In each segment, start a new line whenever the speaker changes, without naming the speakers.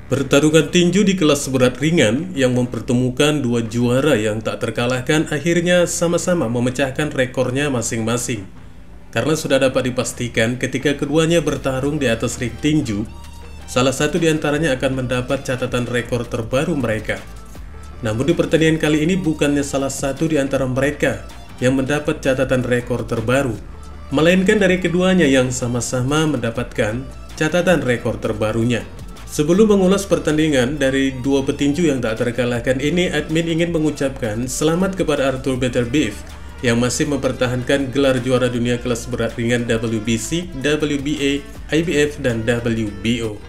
Pertarungan tinju di kelas berat ringan yang mempertemukan dua juara yang tak terkalahkan akhirnya sama-sama memecahkan rekornya masing-masing. Karena sudah dapat dipastikan ketika keduanya bertarung di atas ring tinju, salah satu di antaranya akan mendapat catatan rekor terbaru mereka. Namun di pertandingan kali ini bukannya salah satu di antara mereka yang mendapat catatan rekor terbaru, melainkan dari keduanya yang sama-sama mendapatkan catatan rekor terbarunya. Sebelum mengulas pertandingan dari dua petinju yang tak terkalahkan ini, admin ingin mengucapkan selamat kepada Arthur Beterbiev yang masih mempertahankan gelar juara dunia kelas berat ringan WBC, WBA, IBF, dan WBO.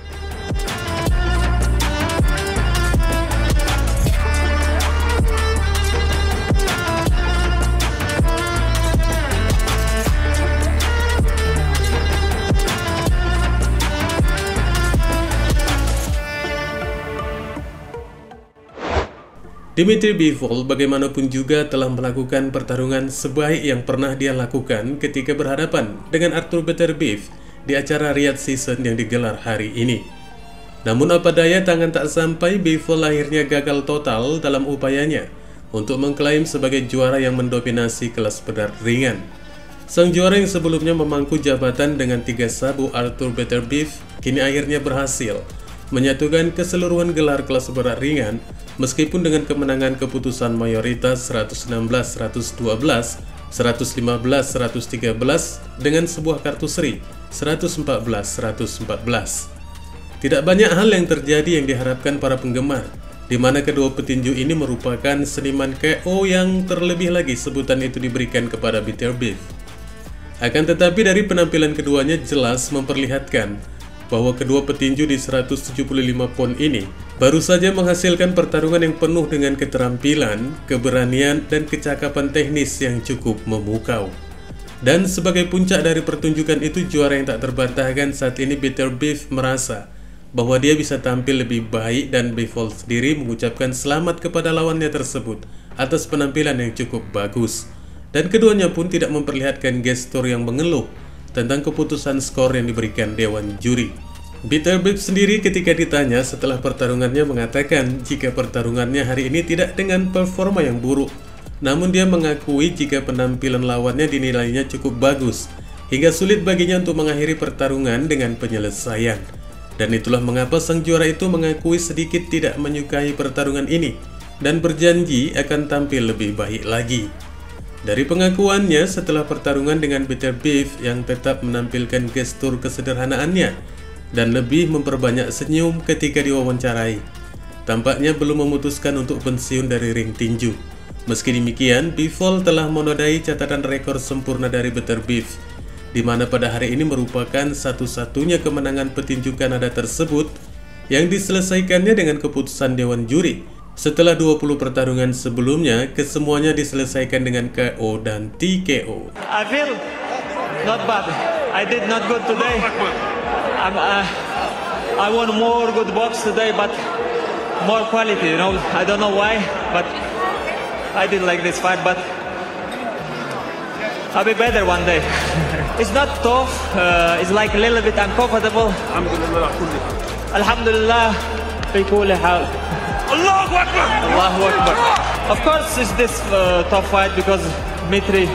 Dmitry Bivol bagaimanapun juga telah melakukan pertarungan sebaik yang pernah dia lakukan ketika berhadapan dengan Arthur Beterbiev di acara Riyadh Season yang digelar hari ini. Namun apa daya, tangan tak sampai, Bivol akhirnya gagal total dalam upayanya untuk mengklaim sebagai juara yang mendominasi kelas berat ringan. Sang juara yang sebelumnya memangku jabatan dengan 3 sabuk, Arthur Beterbiev, kini akhirnya berhasil menyatukan keseluruhan gelar kelas berat ringan meskipun dengan kemenangan keputusan mayoritas 116-112, 115-113 dengan sebuah kartu seri 114-114. Tidak banyak hal yang terjadi yang diharapkan para penggemar, di mana kedua petinju ini merupakan seniman KO yang terlebih lagi sebutan itu diberikan kepada Beterbiev. Akan tetapi dari penampilan keduanya jelas memperlihatkan bahwa kedua petinju di 175 pon ini baru saja menghasilkan pertarungan yang penuh dengan keterampilan, keberanian, dan kecakapan teknis yang cukup memukau. Dan sebagai puncak dari pertunjukan itu, juara yang tak terbantahkan saat ini, Beterbiev, merasa bahwa dia bisa tampil lebih baik, dan Bivol sendiri mengucapkan selamat kepada lawannya tersebut atas penampilan yang cukup bagus. Dan keduanya pun tidak memperlihatkan gestur yang mengeluh tentang keputusan skor yang diberikan dewan juri. Beterbiev sendiri ketika ditanya setelah pertarungannya mengatakan jika pertarungannya hari ini tidak dengan performa yang buruk, namun dia mengakui jika penampilan lawannya dinilainya cukup bagus hingga sulit baginya untuk mengakhiri pertarungan dengan penyelesaian. Dan itulah mengapa sang juara itu mengakui sedikit tidak menyukai pertarungan ini dan berjanji akan tampil lebih baik lagi. Dari pengakuannya setelah pertarungan dengan Beterbiev yang tetap menampilkan gestur kesederhanaannya dan lebih memperbanyak senyum ketika diwawancarai, tampaknya belum memutuskan untuk pensiun dari ring tinju. Meski demikian, Bivol telah menodai catatan rekor sempurna dari Beterbiev, di mana pada hari ini merupakan satu-satunya kemenangan petinju Kanada tersebut yang diselesaikannya dengan keputusan dewan juri. Setelah 20 pertarungan sebelumnya, kesemuanya diselesaikan dengan KO dan TKO.
I feel not bad. I did not good today. I want more good box today, but more quality, you know. I don't know why, but I did like this fight, but I'll be better one day. It's not tough. It's like a little bit uncomfortable. Alhamdulillah. في كل حال. Allahu Akbar! Allahu Akbar. Of course, it's this tough fight because Dmitry,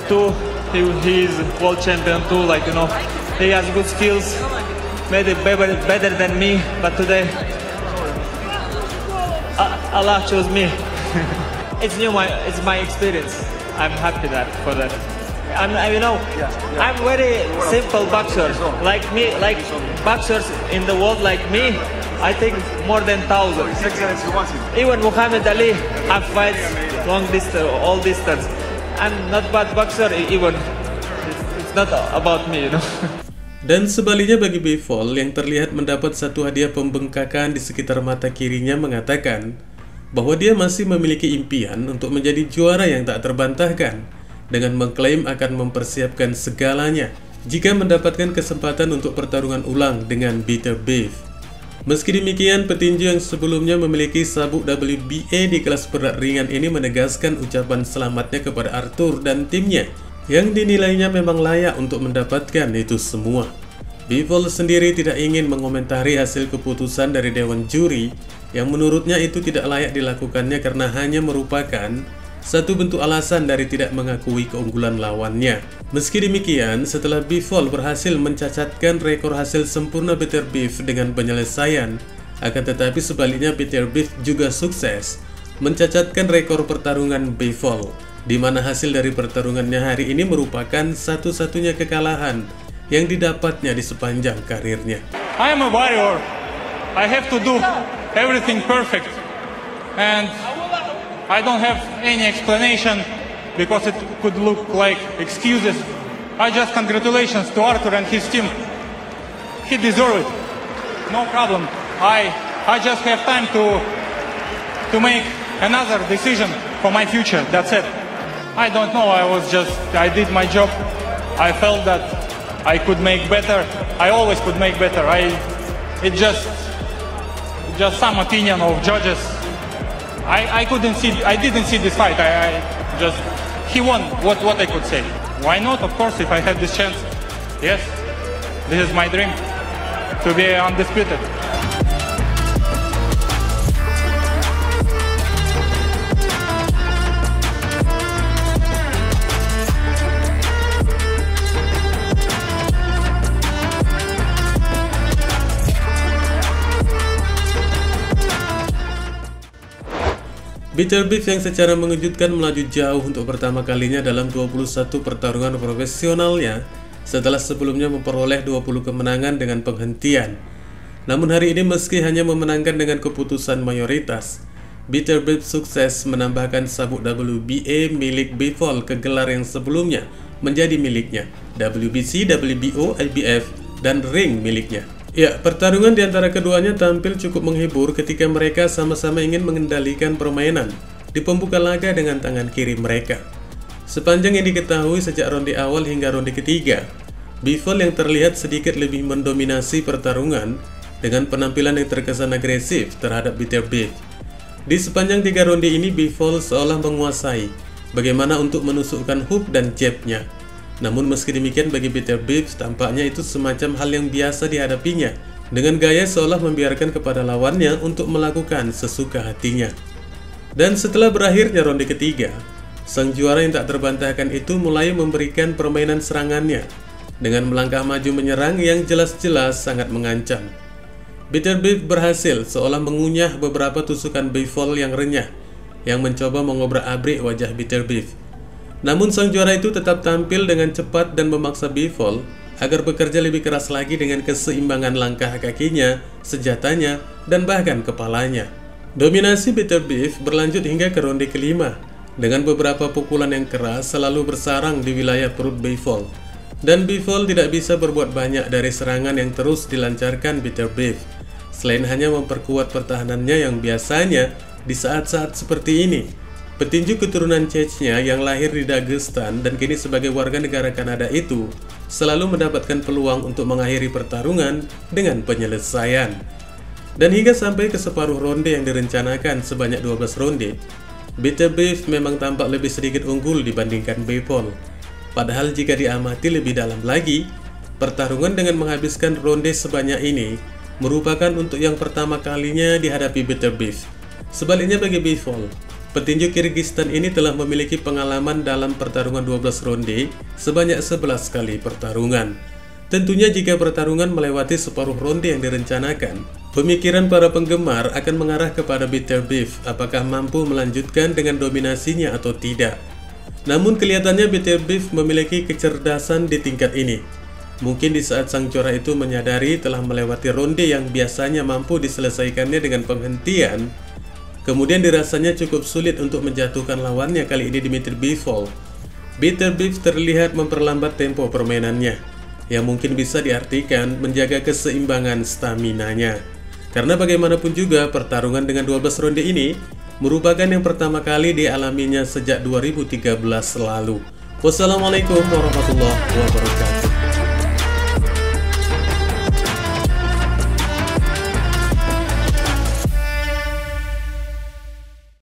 too, he is world champion too. Like, you know, he has good skills, maybe better than me. But today, Allah chose me. It's my experience. I'm happy for that. I'm very simple boxer. Like me, like boxers in the world like me, I think more than 1,000. Even Muhammad Ali have fights long distance, all distance. I'm not bad boxer even. It's not about me, you know.
Dan sebaliknya bagi Bivol yang terlihat mendapat satu hadiah pembengkakan di sekitar mata kirinya, mengatakan bahwa dia masih memiliki impian untuk menjadi juara yang tak terbantahkan, dengan mengklaim akan mempersiapkan segalanya jika mendapatkan kesempatan untuk pertarungan ulang dengan Beterbiev. Meski demikian, petinju yang sebelumnya memiliki sabuk WBA di kelas berat ringan ini menegaskan ucapan selamatnya kepada Arthur dan timnya yang dinilainya memang layak untuk mendapatkan itu semua. Bivol sendiri tidak ingin mengomentari hasil keputusan dari Dewan Juri yang menurutnya itu tidak layak dilakukannya karena hanya merupakan satu bentuk alasan dari tidak mengakui keunggulan lawannya. Meski demikian, setelah Bivol berhasil mencacatkan rekor hasil sempurna Better Beef dengan penyelesaian, akan tetapi sebaliknya Better Beef juga sukses mencacatkan rekor pertarungan Bivol, di mana hasil dari pertarungannya hari ini merupakan satu-satunya kekalahan yang didapatnya di sepanjang karirnya.
I am a warrior. I have to do everything perfect, and I don't have any explanation because it could look like excuses. I just congratulations to Arthur and his team. He deserved it. No problem. I just have time to make another decision for my future. That's it. I don't know. I did my job. I felt that I could make better. I always could make better. It's just some opinion of judges. I didn't see this fight. He won. What I could say. Why not? Of course, if I had this chance. Yes, this is my dream to be undisputed.
Better Beef yang secara mengejutkan melaju jauh untuk pertama kalinya dalam 21 pertarungan profesionalnya setelah sebelumnya memperoleh 20 kemenangan dengan penghentian. Namun hari ini meski hanya memenangkan dengan keputusan mayoritas, Better Beef sukses menambahkan sabuk WBA milik Bivol ke gelar yang sebelumnya menjadi miliknya, WBC, WBO, IBF, dan ring miliknya. Ya, pertarungan di antara keduanya tampil cukup menghibur ketika mereka sama-sama ingin mengendalikan permainan di pembuka laga dengan tangan kiri mereka. Sepanjang yang diketahui sejak ronde awal hingga ronde ketiga, Bivol yang terlihat sedikit lebih mendominasi pertarungan dengan penampilan yang terkesan agresif terhadap Better Beef. Di sepanjang 3 ronde ini Bivol seolah menguasai bagaimana untuk menusukkan hook dan jabnya. Namun meski demikian bagi Better Beef tampaknya itu semacam hal yang biasa dihadapinya, dengan gaya seolah membiarkan kepada lawannya untuk melakukan sesuka hatinya. Dan setelah berakhirnya ronde ketiga, sang juara yang tak terbantahkan itu mulai memberikan permainan serangannya dengan melangkah maju menyerang yang jelas-jelas sangat mengancam. Better Beef berhasil seolah mengunyah beberapa tusukan Bivol yang renyah yang mencoba mengobrak-abrik wajah Better Beef. Namun sang juara itu tetap tampil dengan cepat dan memaksa Bivol agar bekerja lebih keras lagi dengan keseimbangan langkah kakinya, senjatanya, dan bahkan kepalanya. Dominasi Better Beef berlanjut hingga ke ronde kelima dengan beberapa pukulan yang keras selalu bersarang di wilayah perut Bivol. Dan Bivol tidak bisa berbuat banyak dari serangan yang terus dilancarkan Better Beef, selain hanya memperkuat pertahanannya yang biasanya di saat-saat seperti ini. Petinju keturunan Chechnya yang lahir di Dagestan dan kini sebagai warga negara Kanada itu selalu mendapatkan peluang untuk mengakhiri pertarungan dengan penyelesaian. Dan hingga sampai ke separuh ronde yang direncanakan sebanyak 12 ronde, Better Beef memang tampak lebih sedikit unggul dibandingkan Bivol. Padahal jika diamati lebih dalam lagi, pertarungan dengan menghabiskan ronde sebanyak ini merupakan untuk yang pertama kalinya dihadapi Better Beef. Sebaliknya bagi Bivol, petinju Kyrgyzstan ini telah memiliki pengalaman dalam pertarungan 12 ronde sebanyak 11 kali pertarungan. Tentunya jika pertarungan melewati separuh ronde yang direncanakan, pemikiran para penggemar akan mengarah kepada Better Beef apakah mampu melanjutkan dengan dominasinya atau tidak. Namun kelihatannya Better Beef memiliki kecerdasan di tingkat ini. Mungkin di saat sang juara itu menyadari telah melewati ronde yang biasanya mampu diselesaikannya dengan penghentian, kemudian dirasanya cukup sulit untuk menjatuhkan lawannya kali ini Dmitry Bivol. Better Beef terlihat memperlambat tempo permainannya, yang mungkin bisa diartikan menjaga keseimbangan staminanya. Karena bagaimanapun juga pertarungan dengan 12 ronde ini merupakan yang pertama kali dialaminya sejak 2013 lalu. Wassalamualaikum warahmatullahi wabarakatuh.